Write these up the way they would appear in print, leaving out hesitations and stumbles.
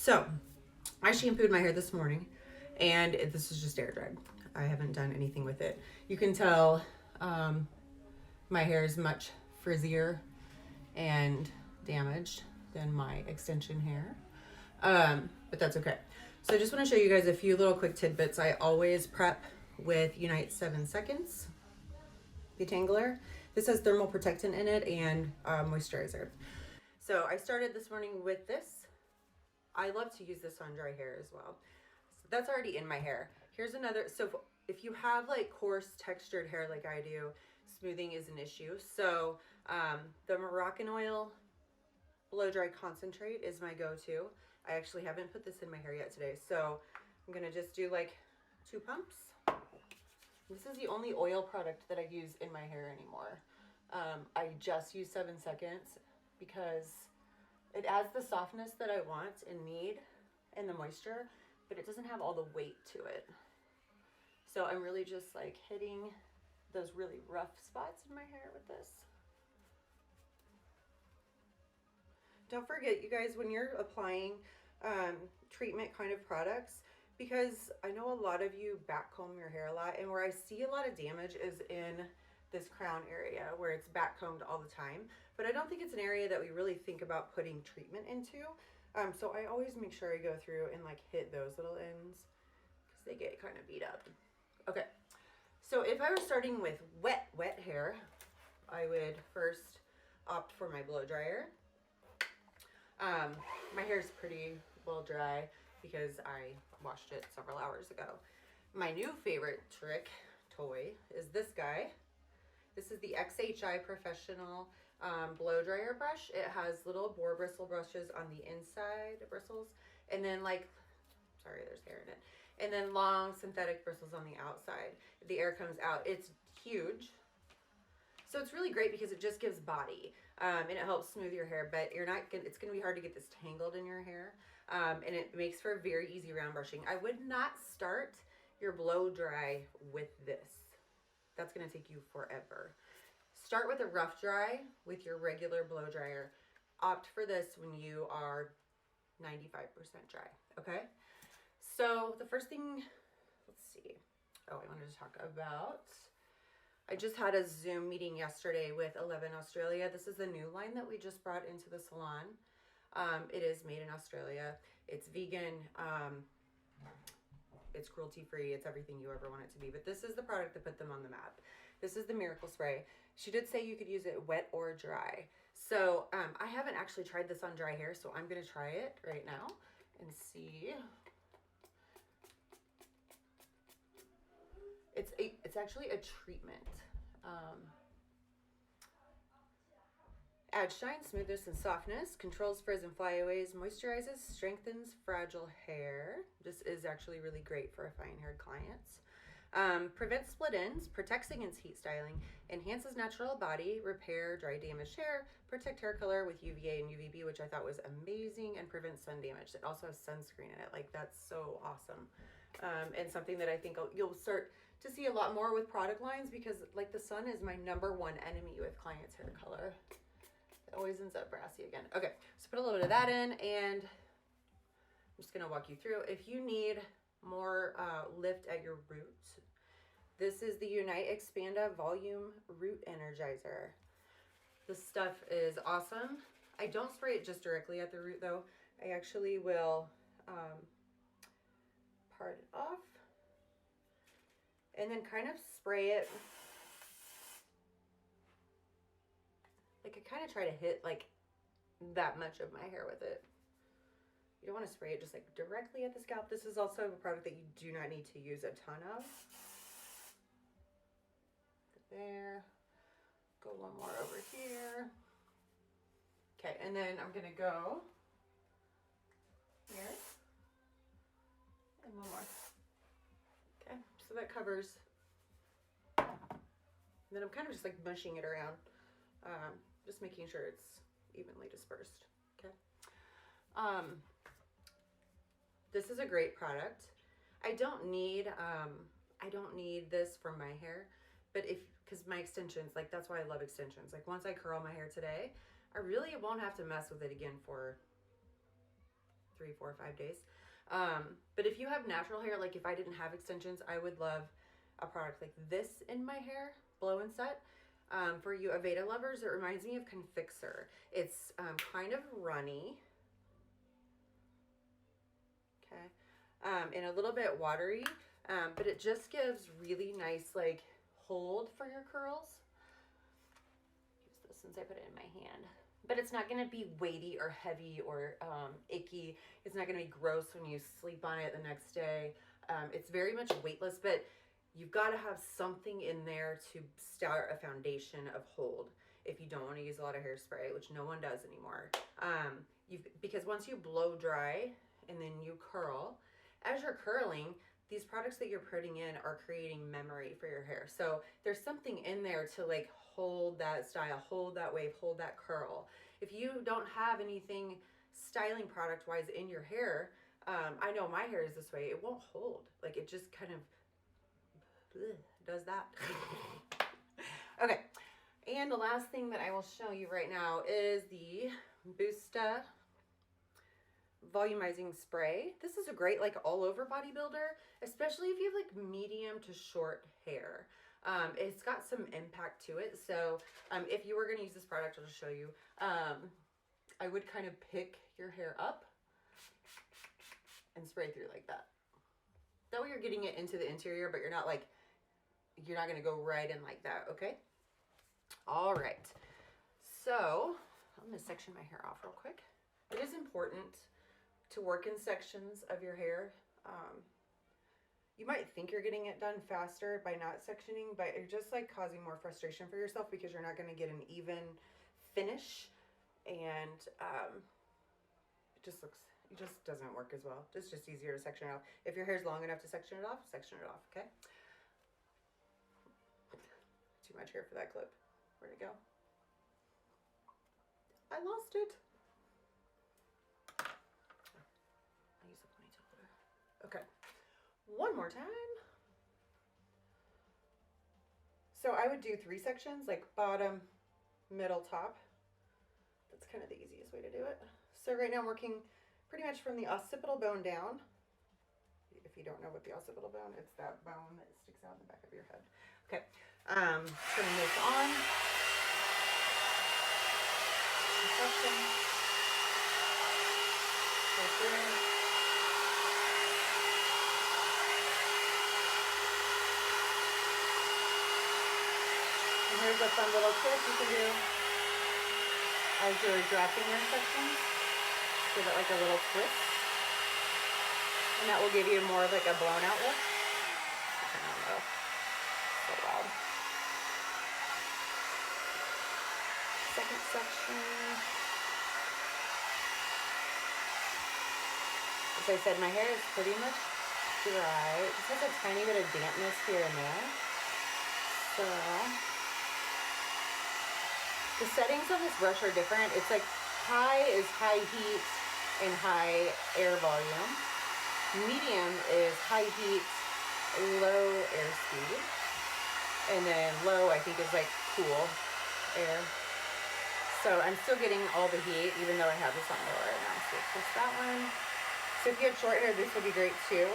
So I shampooed my hair this morning, and this is just air dried. I haven't done anything with it. You can tell my hair is much frizzier and damaged than my extension hair, but that's okay. So I just want to show you guys a few little quick tidbits. I always prep with Unite 7 Seconds Detangler. This has thermal protectant in it and moisturizer. So I started this morning with this. I love to use this on dry hair as well. So that's already in my hair. Here's another. So if you have like coarse textured hair like I do, smoothing is an issue. So the Moroccan oil blow dry concentrate is my go-to. I actually haven't put this in my hair yet today. So I'm going to just do like 2 pumps. This is the only oil product that I use in my hair anymore. I just use 7 seconds because it adds the softness that I want and need and the moisture, but it doesn't have all the weight to it. So I'm really just like hitting those really rough spots in my hair with this. Don't forget, you guys, when you're applying treatment kind of products, because I know a lot of you backcomb your hair a lot, and where I see a lot of damage is in this crown area where it's backcombed all the time. But I don't think it's an area that we really think about putting treatment into. So I always make sure I go through and like hit those little ends because they get kind of beat up. Okay, so if I were starting with wet hair, I would first opt for my blow dryer. My hair is pretty well dry because I washed it several hours ago. My new favorite toy is this guy. This is the XHI Professional blow dryer brush. It has little boar bristle brushes on the inside bristles, and then sorry, there's hair in it, and then long synthetic bristles on the outside. The air comes out. It's huge. So it's really great because it just gives body and it helps smooth your hair, but it's going to be hard to get this tangled in your hair. And it makes for very easy round brushing. I would not start your blow dry with this. That's going to take you forever. Start with a rough dry with your regular blow dryer. Opt for this when you are 95% dry. Okay. So the first thing, let's see. Oh, I wanted to talk about, I just had a Zoom meeting yesterday with 11 Australia. This is the new line that we just brought into the salon. It is made in Australia. It's vegan. It's cruelty-free. It's everything you ever want it to be. But this is the product that put them on the map. This is the Miracle Spray. She did say you could use it wet or dry. So I haven't actually tried this on dry hair, so I'm going to try it right now and see. It's actually a treatment. Adds shine, smoothness, and softness, controls frizz and flyaways, moisturizes, strengthens fragile hair. This is actually really great for fine-haired clients. Prevents split ends, protects against heat styling, enhances natural body, repair dry damaged hair, protect hair color with UVA and UVB, which I thought was amazing, and prevents sun damage. It also has sunscreen in it. Like, that's so awesome. And something that I think you'll start to see a lot more with product lines, because like the sun is my #1 enemy with clients' hair color. It always ends up brassy again. Okay, so put a little bit of that in, and I'm just gonna walk you through. If you need more lift at your roots, this is the Unite Expanda Volume Root Energizer. This stuff is awesome. I don't spray it just directly at the root though. I actually will part it off and then kind of spray it. Like, I kind of try to hit like that much of my hair with it. You don't want to spray it just like directly at the scalp. This is also a product that you do not need to use a ton of. There. Go one more over here. Okay, and then I'm gonna go here. And one more. Okay, so that covers. And then I'm kind of just like mushing it around. Just making sure it's evenly dispersed. Okay. This is a great product. I don't need this for my hair, but because my extensions, like, that's why I love extensions. Like, once I curl my hair today, I really won't have to mess with it again for 3, 4, 5 days. But if you have natural hair, like if I didn't have extensions, I would love a product like this in my hair, Blow and Set. For you Aveda lovers, it reminds me of Confixer. It's kind of runny. Okay. And a little bit watery, but it just gives really nice like hold for your curls. Use this since I put it in my hand. But it's not going to be weighty or heavy or icky. It's not going to be gross when you sleep on it the next day. It's very much weightless, but you've got to have something in there to start a foundation of hold if you don't want to use a lot of hairspray, which no one does anymore. Because once you blow dry and then you curl, as you're curling, these products that you're putting in are creating memory for your hair. So there's something in there to like hold that style, hold that wave, hold that curl. If you don't have anything styling product wise in your hair, I know my hair is this way, it won't hold. Like it just kind of does that. Okay. And the last thing that I will show you right now is the Boosta volumizing spray. This is a great like all over bodybuilder, especially if you have like medium to short hair. It's got some impact to it. So if you were going to use this product, I'll just show you. I would kind of pick your hair up and spray through like that. That way you're getting it into the interior, but you're not going to go right in like that. Okay. All right. So I'm going to section my hair off real quick. It is important to work in sections of your hair. You might think you're getting it done faster by not sectioning, but you're just like causing more frustration for yourself because you're not going to get an even finish, and it just doesn't work as well. It's just easier to section it off. If your hair's long enough to section it off, okay? Too much hair for that clip. Where'd it go? I lost it. I use the ponytail holder. Okay, one more time. So I would do 3 sections, like bottom, middle, top. That's kind of the easiest way to do it. So right now I'm working pretty much from the occipital bone down. If you don't know what the occipital bone, it's that bone that sticks out in the back of your head. Okay, turning this on. Section. Right there. And here's a fun little trick you can do as you're drafting your sections. Give it like a little twist. And that will give you more of like a blown out look. I don't know. So loud. Second section. As I said, my hair is pretty much dry. It just has a tiny bit of dampness here and there. So the settings on this brush are different. It's like high is high heat and high air volume. Medium is high heat, low air speed. And then low, I think, is like cool air. So I'm still getting all the heat, even though I have this on low right now. So it's just that one. So if you have short hair, this would be great too.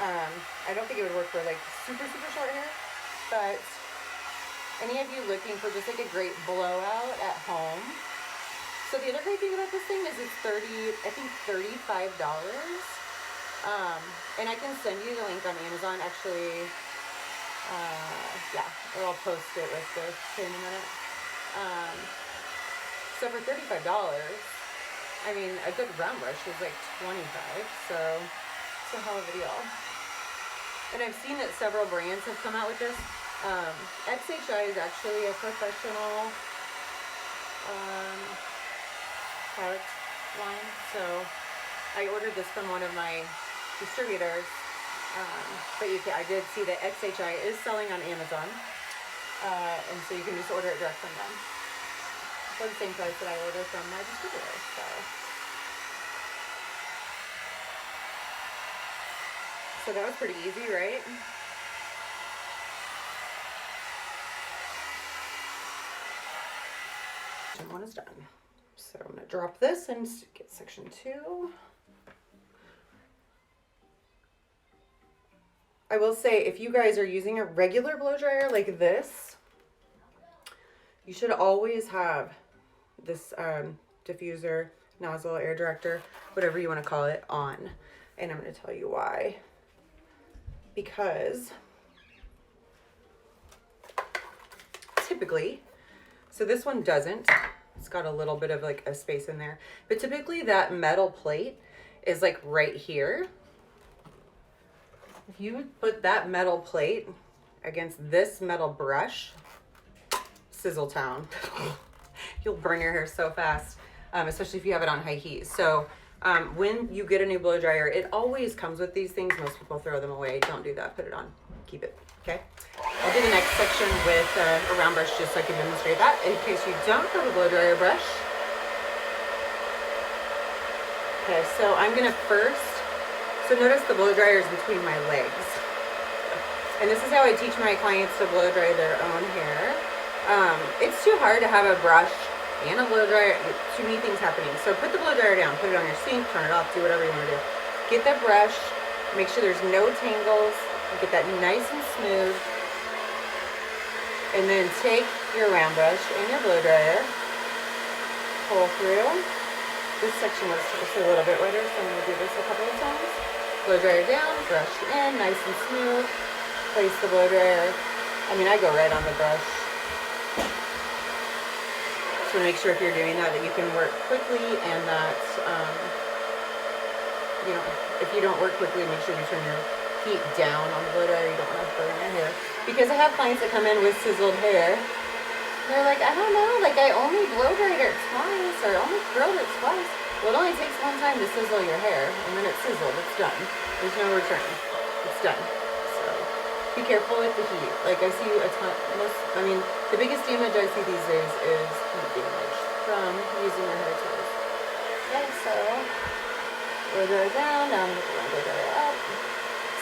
I don't think it would work for like super, super short hair, but any of you looking for just like a great blowout at home. So the other great thing about this thing is it's $35. And I can send you the link on Amazon. Actually, yeah, or I'll post it with this in a minute. So for $35, I mean, a good round brush is like $25, so it's a hell of a deal. And I've seen that several brands have come out with this. XHI is actually a professional product line, so I ordered this from one of my distributors, but I did see that XHI is selling on Amazon, and so you can just order it direct from them for the same price that I ordered from my distributor. So that was pretty easy, right? Section 1 is done. So I'm going to drop this and get section 2. I will say, if you guys are using a regular blow dryer like this, you should always have this diffuser, nozzle, air director, whatever you want to call it, on. And I'm going to tell you why. Because typically, so this one doesn't. It's got a little bit of like a space in there. But typically that metal plate is like right here. If you would put that metal plate against this metal brush, sizzle town. You'll burn your hair so fast, especially if you have it on high heat. So when you get a new blow dryer, it always comes with these things. Most people throw them away. Don't do that. Put it on. Keep it. Okay. I'll do the next section with a round brush just so I can demonstrate that in case you don't have a blow dryer brush. Okay, so I'm gonna first, so notice the blow dryer is between my legs. And this is how I teach my clients to blow dry their own hair. It's too hard to have a brush and a blow dryer, too many things happening. So put the blow dryer down, put it on your sink, turn it off, do whatever you wanna do. Get that brush, make sure there's no tangles, get that nice and smooth. And then take your round brush and your blow dryer, pull through. This section was just a little bit wetter, so I'm going to do this a couple of times. Blow dryer down, brush in, nice and smooth. Place the blow dryer. I mean, I go right on the brush. Just want to make sure if you're doing that you can work quickly and that, you know, if you don't work quickly, make sure you turn your heat down on the blow dryer. You don't want to burn your hair. Because I have clients that come in with sizzled hair. They're like, I don't know, like I only blow dried it twice or only curled it twice. Well, it only takes one time to sizzle your hair and then it's sizzled, it's done. There's no return. It's done. So be careful with the heat. Like I see a ton, the biggest damage I see these days is heat damage from using your hair tools. Okay, so blow dryer down, now I'm going to blow dryer up.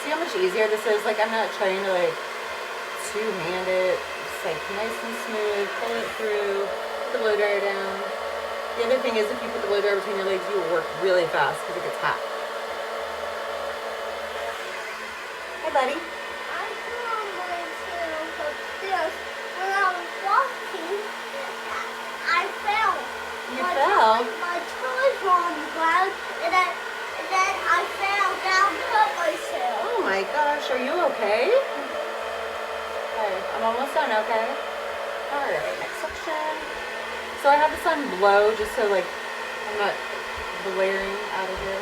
See how much easier this is? Like I'm not trying to like two-hand it. Like nice and smooth, pull it through, put the blow dryer down. The other thing is if you put the blow dryer between your legs, you will work really fast because it gets hot. Hi, buddy. I found my tail upstairs. When I was walking, I fell. You fell? My toes were on the ground, and then I fell down and cut myself. Oh my gosh, are you okay? Okay, I'm almost done, okay? Alright, next section. So I have this on blow just so like I'm not blaring out of here.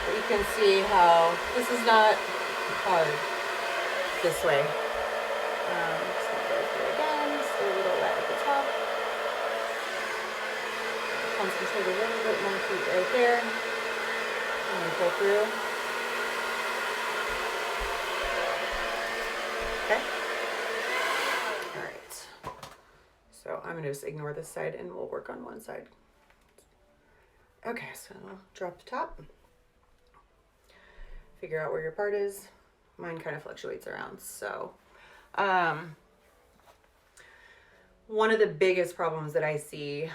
But you can see how this is not hard this way. Just gonna go through again, stay a little wet at the top. Concentrate a little bit more heat right there. And then pull through. Okay. So I'm going to just ignore this side and we'll work on one side. Okay, so drop the top. Figure out where your part is. Mine kind of fluctuates around. So one of the biggest problems that I see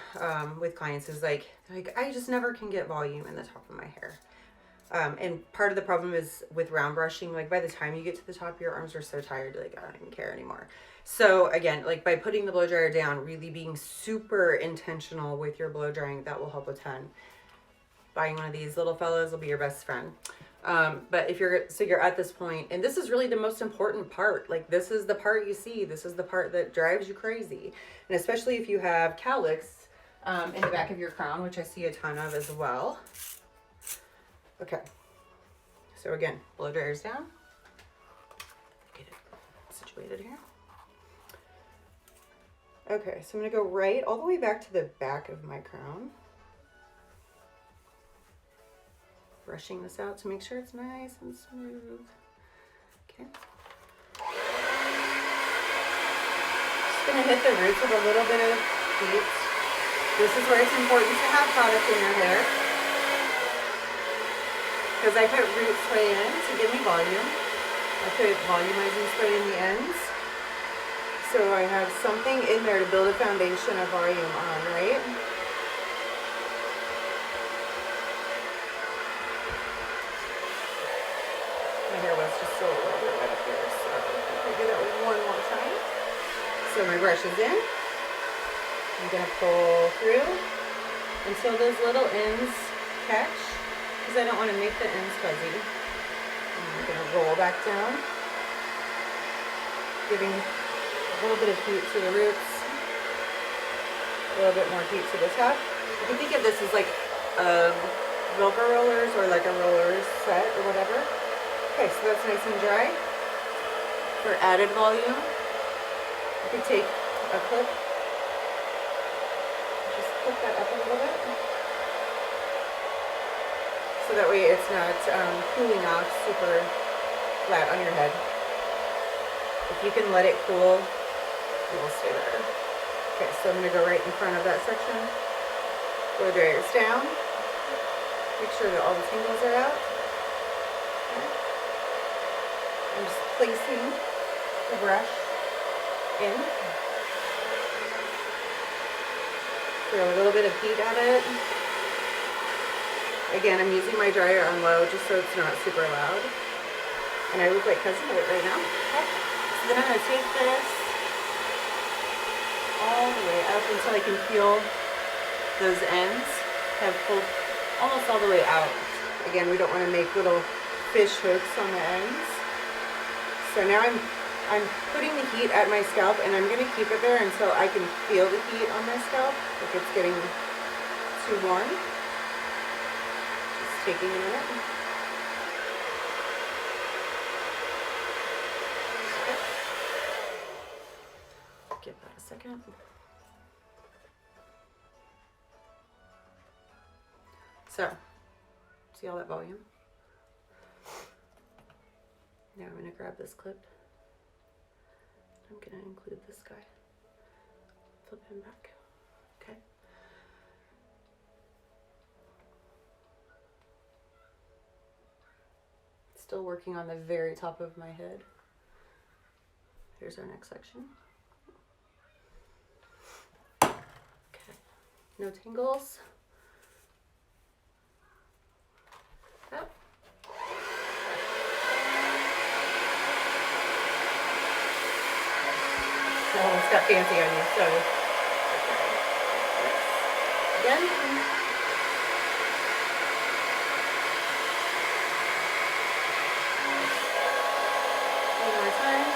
with clients is like I just never can get volume in the top of my hair. And part of the problem is with round brushing, like by the time you get to the top, your arms are so tired, like I don't even care anymore. So again, like by putting the blow dryer down, really being super intentional with your blow drying, that will help a ton. Buying one of these little fellows will be your best friend. But if you're at this point, and this is really the most important part, like this is the part you see, this is the part that drives you crazy. And especially if you have cowlicks in the back of your crown, which I see a ton of as well. Okay, so again, blow dryers down. Get it situated here. Okay, so I'm gonna go right all the way back to the back of my crown. Brushing this out to make sure it's nice and smooth. Okay. Just gonna hit the roots with a little bit of heat. This is where it's important to have product in your hair. Because I put root spray in to give me volume. I put volumizing spray in the ends. So I have something in there to build a foundation of volume on, right? my hair was just still a little bit wet up here, so I'm gonna do that one more time. So my brush is in. I'm gonna pull through until those little ends catch, because I don't want to make the ends fuzzy. And I'm gonna roll back down, giving a little bit of heat to the roots, a little bit more heat to the top. You can think of this as like Velcro rollers or like a roller set or whatever. Okay, so that's nice and dry. For added volume, you could take a clip, just clip that up a little bit, so that way it's not cooling off super flat on your head. If you can let it cool, it will stay better. Okay, so I'm going to go right in front of that section. Blow dryers down. Make sure that all the tangles are out. Okay. I'm just placing the brush in. Throw a little bit of heat at it. Again, I'm using my dryer on low just so it's not super loud. And I look like Cousin It right now. Okay. So then I'm going to take this all the way up until I can feel those ends have pulled almost all the way out. Again, we don't want to make little fish hooks on the ends. So now I'm putting the heat at my scalp, and I'm going to keep it there until I can feel the heat on my scalp if it's getting too warm. Just taking a minute. Give that a second. So, see all that volume? Now I'm going to grab this clip. I'm going to include this guy. Flip him back. Okay. Still working on the very top of my head. Here's our next section. Okay. No tangles. Up. Oh, it's got fancy on you, so. Again. One more time.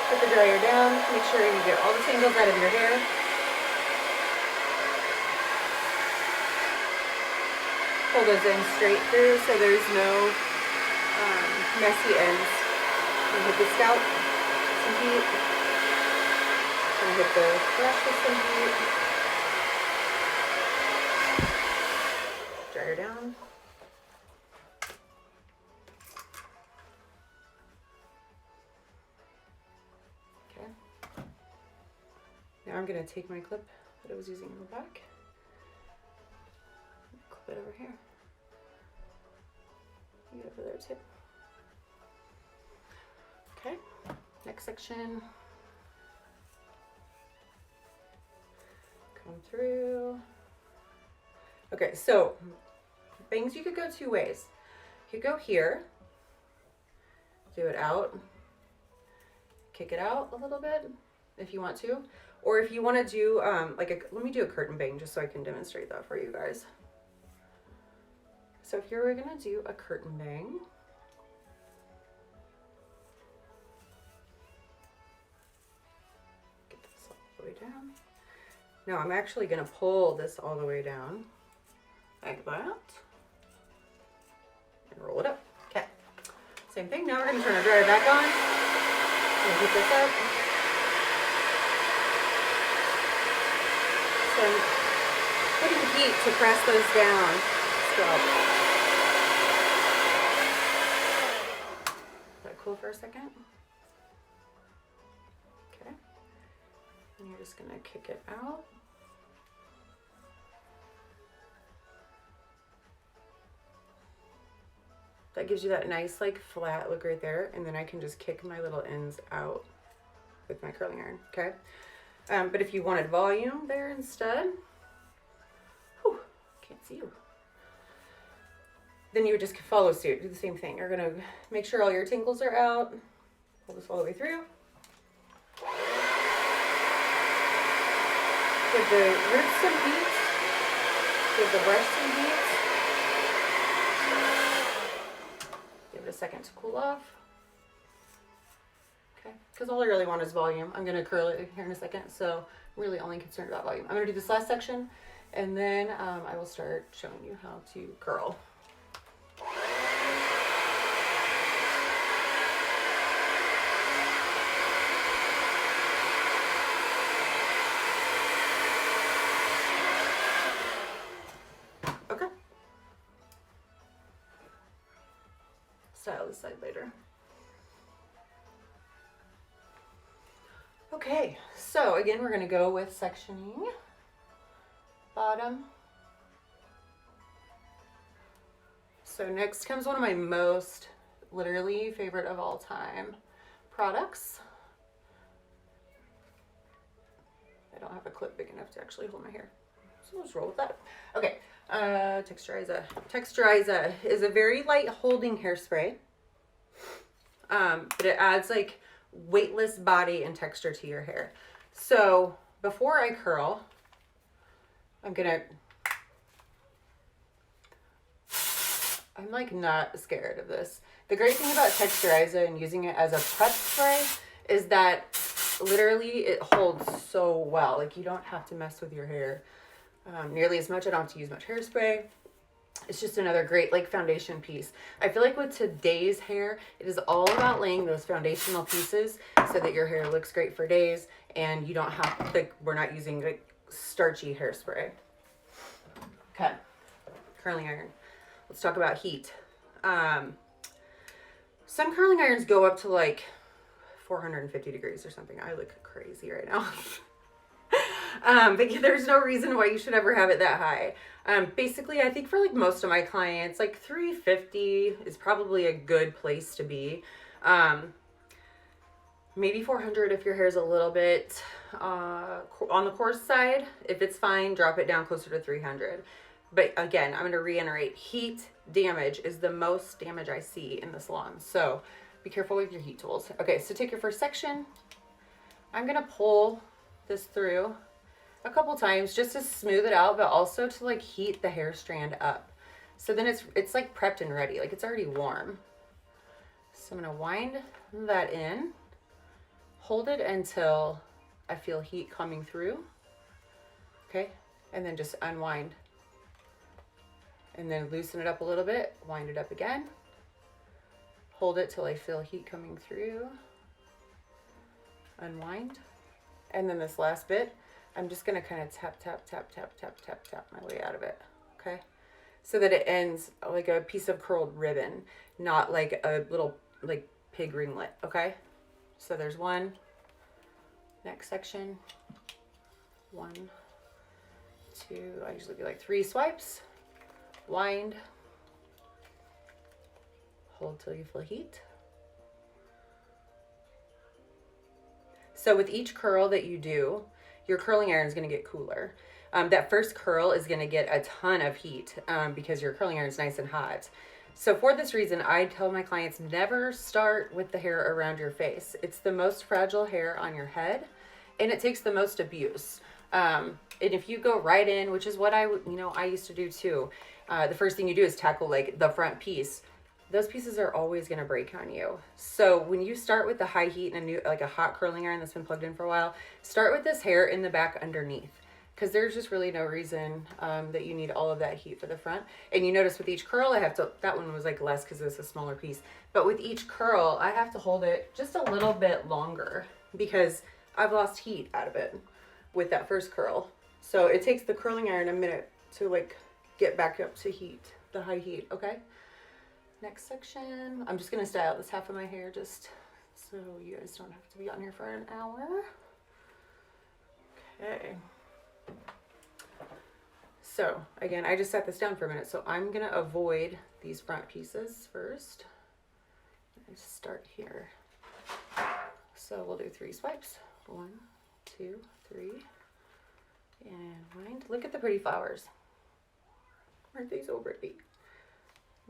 Put the dryer down. Make sure you get all the tangles out of your hair. Pull those ends straight through so there's no messy ends. And hit the scalp, some heat. And hit the brush with some heat. Dry her down. Okay. Now I'm going to take my clip that I was using in the back. Clip it over here. You over there too. Okay, next section. Come through. Okay, so bangs, you could go two ways. You could go here, do it out, kick it out a little bit if you want to, or if you want to do let me do a curtain bang just so I can demonstrate that for you guys. So here we're gonna do a curtain bang. Get this all the way down. Now I'm actually gonna pull this all the way down, like that, and roll it up. Okay, same thing. Now we're gonna turn our dryer back on and heat this up. So I'm putting heat to press those down. Scalp. Let it cool for a second. Okay. And you're just gonna kick it out. That gives you that nice like flat look right there, and then I can just kick my little ends out with my curling iron, okay? But if you wanted volume there instead, whew, can't see you. then you would just follow suit. Do the same thing. You're gonna make sure all your tangles are out. Pull this all the way through. Give the roots some heat. Give the brush some heat. Give it a second to cool off. Okay, because all I really want is volume. I'm gonna curl it here in a second, so I'm really only concerned about volume. I'm gonna do this last section, and then I will start showing you how to curl. Okay. Style this side later. Okay, so again, we're gonna go with sectioning. Bottom. So next comes one of my most literally favorite of all time products. I don't have a clip big enough to actually hold my hair, so let's roll with that. Okay, Texturiza. Texturiza is a very light holding hairspray, but it adds like weightless body and texture to your hair. So before I curl, I'm like not scared of this. The great thing about Texturiza and using it as a prep spray is that literally it holds so well. Like you don't have to mess with your hair nearly as much. I don't have to use much hairspray. It's just another great like foundation piece. I feel like with today's hair, it is all about laying those foundational pieces so that your hair looks great for days and you don't have, like, we're not using like starchy hairspray. Okay, curling iron. Let's talk about heat. Some curling irons go up to like 450 degrees or something. I look crazy right now. But yeah, there's no reason why you should ever have it that high. Basically, I think for like most of my clients, like 350 is probably a good place to be. Maybe 400 if your hair is a little bit on the coarse side. If it's fine, drop it down closer to 300. But again, I'm going to reiterate, heat damage is the most damage I see in the salon. So be careful with your heat tools. Okay, so take your first section. I'm going to pull this through a couple times just to smooth it out, but also to like heat the hair strand up. So then it's like prepped and ready, like it's already warm. So I'm going to wind that in, hold it until I feel heat coming through. Okay, and then just unwind. And then loosen it up a little bit, wind it up again. Hold it till I feel heat coming through. Unwind. And then this last bit, I'm just gonna kind of tap, tap, tap, tap, tap, tap, tap my way out of it, okay? So that it ends like a piece of curled ribbon, not like a little like pig ringlet, okay? So there's one. Next section. 1, 2, I usually do like 3 swipes. Wind, hold till you feel heat. So with each curl that you do, your curling iron is going to get cooler. That first curl is going to get a ton of heat because your curling iron is nice and hot. So for this reason, I tell my clients never start with the hair around your face. It's the most fragile hair on your head, and it takes the most abuse. And if you go right in, which is what I used to do too. The first thing you do is tackle like the front piece. Those pieces are always going to break on you. So when you start with the high heat and a hot curling iron that's been plugged in for a while, start with this hair in the back underneath, because there's just really no reason that you need all of that heat for the front. And you notice with each curl, that one was like less because it's a smaller piece. But with each curl, I have to hold it just a little bit longer because I've lost heat out of it with that first curl. So it takes the curling iron a minute to like get back up to heat, the high heat, okay? Next section. I'm just gonna style this half of my hair just so you guys don't have to be on here for an hour. Okay. So again, I just set this down for a minute, so I'm gonna avoid these front pieces first. I start here. So we'll do 3 swipes. 1, 2, 3, and wind. Look at the pretty flowers. Aren't they so pretty?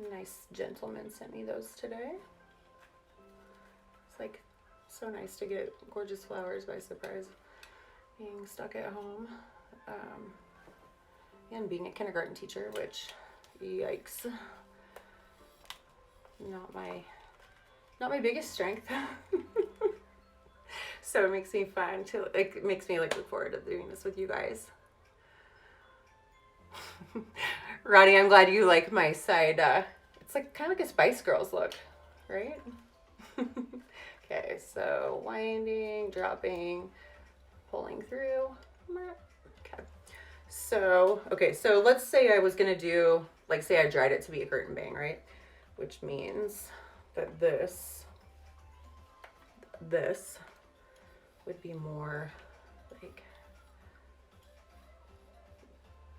Nice gentleman sent me those today. It's like so nice to get gorgeous flowers by surprise, being stuck at home, and being a kindergarten teacher, which, yikes, not my biggest strength. So it makes me fun to, like, it makes me like look forward to doing this with you guys. Ronnie, I'm glad you like my side. It's like kind of like a Spice Girls look, right? Okay, so winding, dropping, pulling through. Okay. So, okay, so let's say I was gonna do, like, say I dried it to be a curtain bang, right? Which means that this would be more like,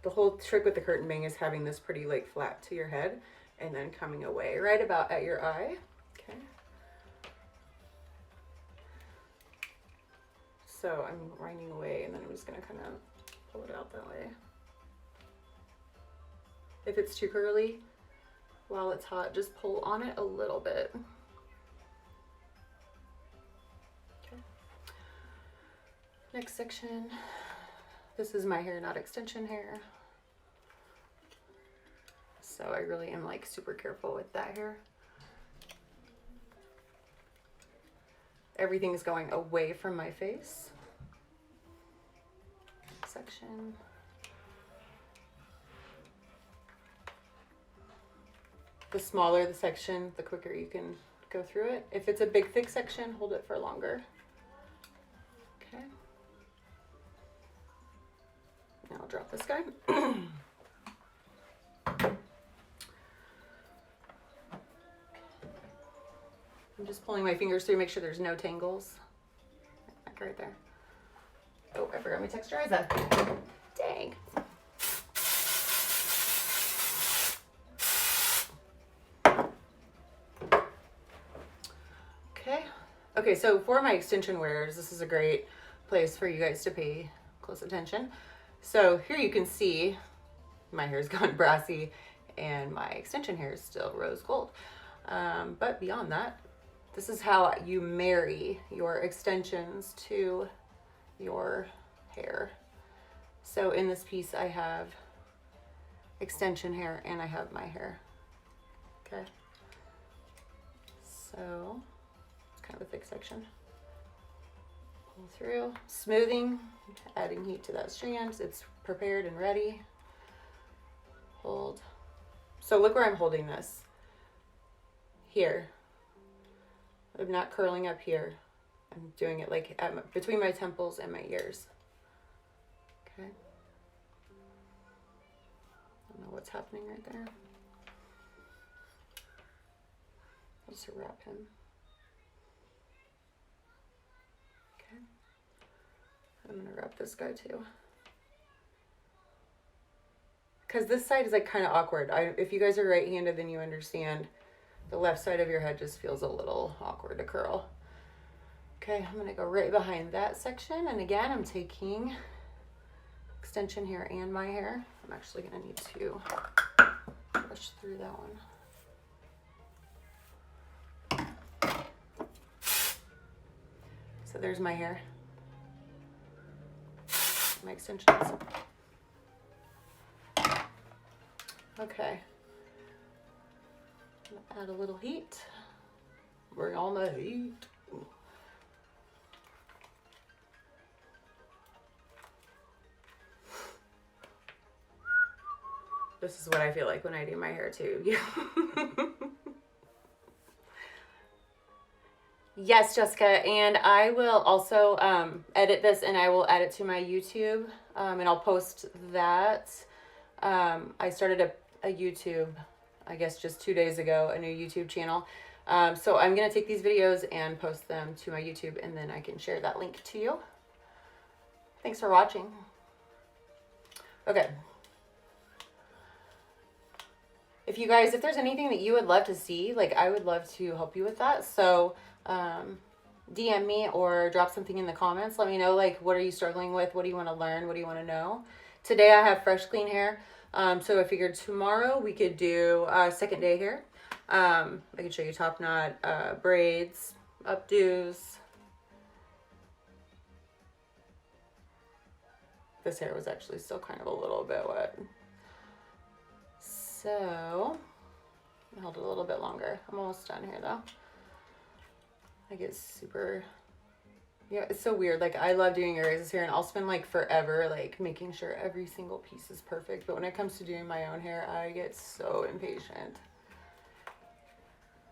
the whole trick with the curtain bang is having this pretty like flat to your head and then coming away right about at your eye. Okay. So I'm winding away and then I'm just gonna kind of pull it out that way. If it's too curly while it's hot, just pull on it a little bit. Okay. Next section. This is my hair, not extension hair. So I really am like super careful with that hair. Everything's going away from my face. Section. The smaller the section, the quicker you can go through it. If it's a big, thick section, hold it for longer. Okay. Now I'll drop this guy. I'm just pulling my fingers through, make sure there's no tangles. Like right there. Oh, I forgot my Texturiza. Dang. Okay. Okay, so for my extension wears, this is a great place for you guys to pay close attention. So here you can see my hair's gone brassy and my extension hair is still rose gold. But beyond that, this is how you marry your extensions to your hair. So in this piece I have extension hair and I have my hair. Okay. So it's kind of a thick section. Pull through, smoothing, adding heat to that strand. It's prepared and ready. Hold. So look where I'm holding this. Here. I'm not curling up here. I'm doing it like between my temples and my ears. Okay. I don't know what's happening right there. I'll just wrap him. Okay. I'm gonna wrap this guy too. Because this side is like kind of awkward. If you guys are right-handed, then you understand. The left side of your head just feels a little awkward to curl. Okay, I'm gonna go right behind that section. And again, I'm taking extension hair and my hair. I'm actually gonna need to push through that one. So there's my hair, my extensions. Okay. Add a little heat. Bring on the heat. This is what I feel like when I do my hair too. Yes, Jessica, and I will also edit this and I will add it to my YouTube, and I'll post that. I started a YouTube, I guess just 2 days ago, a new YouTube channel. So I'm going to take these videos and post them to my YouTube, and then I can share that link to you. Thanks for watching. Okay. If you guys, if there's anything that you would love to see, like I would love to help you with that. So DM me or drop something in the comments. Let me know, like, what are you struggling with? What do you want to learn? What do you want to know? Today I have fresh, clean hair. So I figured tomorrow we could do second day hair. I could show you top knot, braids, updos. This hair was actually still kind of a little bit wet. So I held it a little bit longer. I'm almost done here though. I get super, yeah, it's so weird. Like I love doing your guys' hair and I'll spend like forever like making sure every single piece is perfect. But when it comes to doing my own hair, I get so impatient.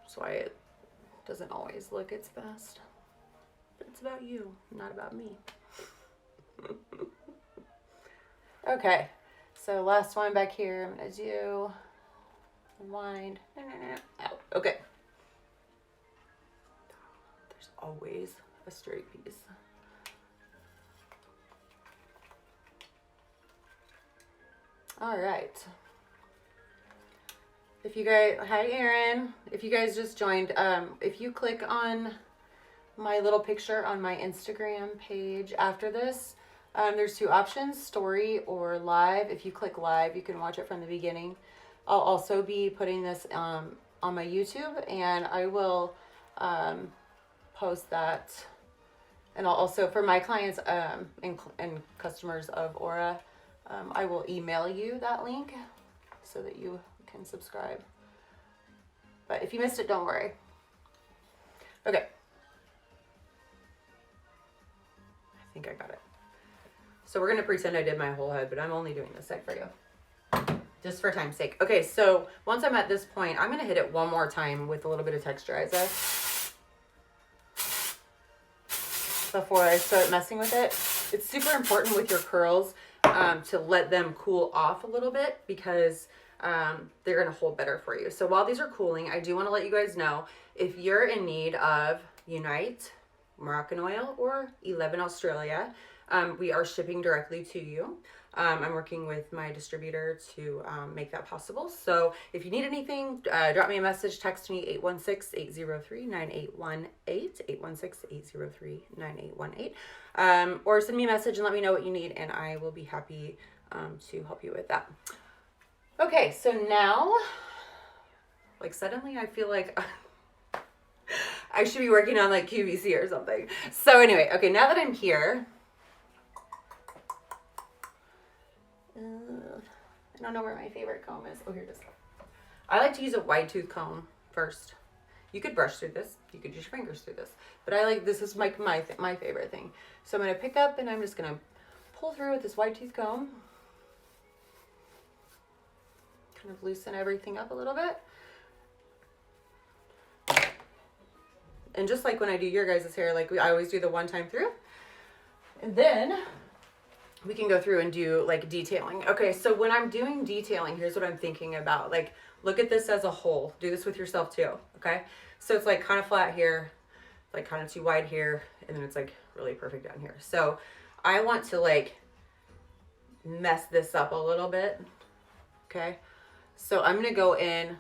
That's why it doesn't always look its best. But it's about you, not about me. Okay, so last one back here. I'm gonna do wind. Out. Okay. There's always a straight piece. All right. If you guys, hi Erin. If you guys just joined, if you click on my little picture on my Instagram page after this, there's two options, story or live. If you click live, you can watch it from the beginning. I'll also be putting this on my YouTube, and I will post that. And I'll also, for my clients and customers of Aura, I will email you that link so that you can subscribe. But if you missed it, don't worry. Okay. I think I got it. So we're going to pretend I did my whole head, but I'm only doing this side for you. Just for time's sake. Okay, so once I'm at this point, I'm going to hit it one more time with a little bit of Texturiza before I start messing with it. It's super important with your curls to let them cool off a little bit because they're going to hold better for you. So while these are cooling, I do want to let you guys know if you're in need of Unite, Moroccan oil, or 11 Australia, we are shipping directly to you. I'm working with my distributor to make that possible. So if you need anything, drop me a message, text me 816-803-9818, 816-803-9818, or send me a message and let me know what you need, and I will be happy to help you with that. Okay, so now, like suddenly I feel like I should be working on like QVC or something. So anyway, okay, now that I'm here, I don't know where my favorite comb is. Oh, here it is. I like to use a wide tooth comb first. You could brush through this. You could use your fingers through this. But I like, this is my favorite thing. So I'm going to pick up and I'm just going to pull through with this wide tooth comb. Kind of loosen everything up a little bit. And just like when I do your guys' hair, like I always do the one time through. And then we can go through and do like detailing. Okay, so when I'm doing detailing, here's what I'm thinking about. Like, look at this as a whole. Do this with yourself too, okay? So it's like kind of flat here, like kind of too wide here, and then it's like really perfect down here. So I want to like mess this up a little bit, okay? So I'm gonna go in,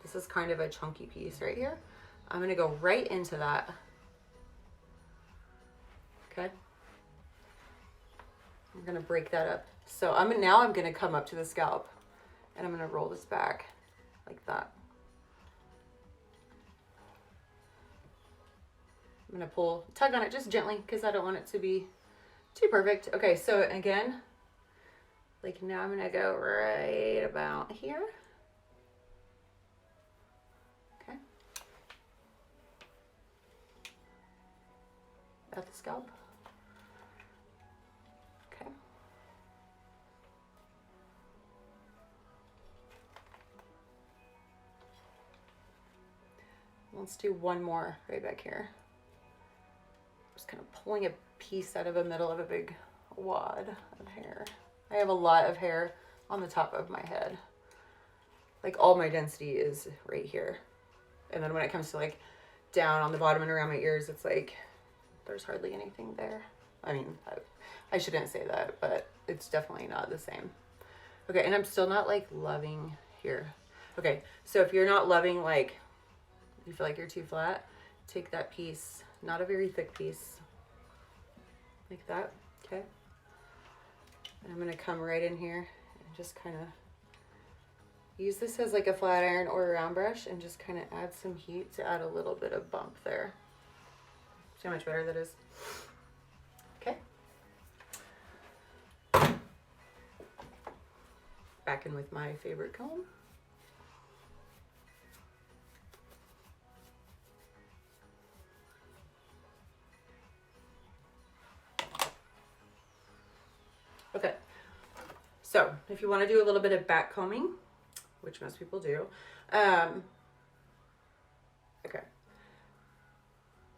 this is kind of a chunky piece right here. I'm gonna go right into that, okay? I'm gonna break that up. So now I'm gonna come up to the scalp and I'm gonna roll this back like that. I'm gonna tug on it just gently because I don't want it to be too perfect. Okay, so again, like now I'm gonna go right about here. Okay. At the scalp. Let's do one more right back here. Just kind of pulling a piece out of the middle of a big wad of hair. I have a lot of hair on the top of my head. Like all my density is right here. And then when it comes to like down on the bottom and around my ears, it's like there's hardly anything there. I mean, I shouldn't say that, but it's definitely not the same. Okay, and I'm still not like loving here. Okay, so if you're not loving, like you feel like you're too flat, take that piece, not a very thick piece, like that, okay? And I'm gonna come right in here and just kind of use this as like a flat iron or a round brush and just kind of add some heat to add a little bit of bump there. See how much better that is? Okay. Back in with my favorite comb. Okay, so if you want to do a little bit of back combing, which most people do, okay,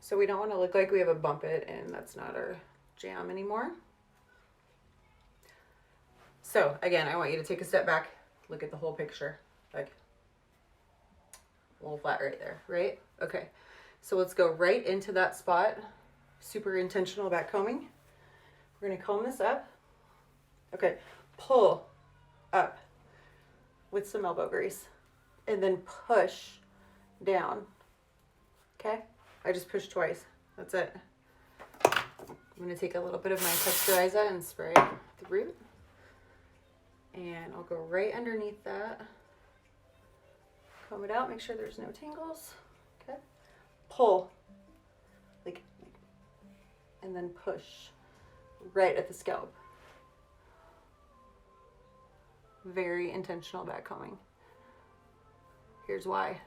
so we don't want to look like we have a bump it, and that's not our jam anymore. So again, I want you to take a step back, look at the whole picture, like a little flat right there, right? Okay, so let's go right into that spot, super intentional back combing. We're gonna comb this up. Okay, pull up with some elbow grease and then push down. Okay, I just pushed twice. That's it. I'm gonna take a little bit of my Texturiza and spray the root. And I'll go right underneath that. Comb it out, make sure there's no tangles. Okay, pull, like, and then push right at the scalp. Very intentional back combing. Here's why.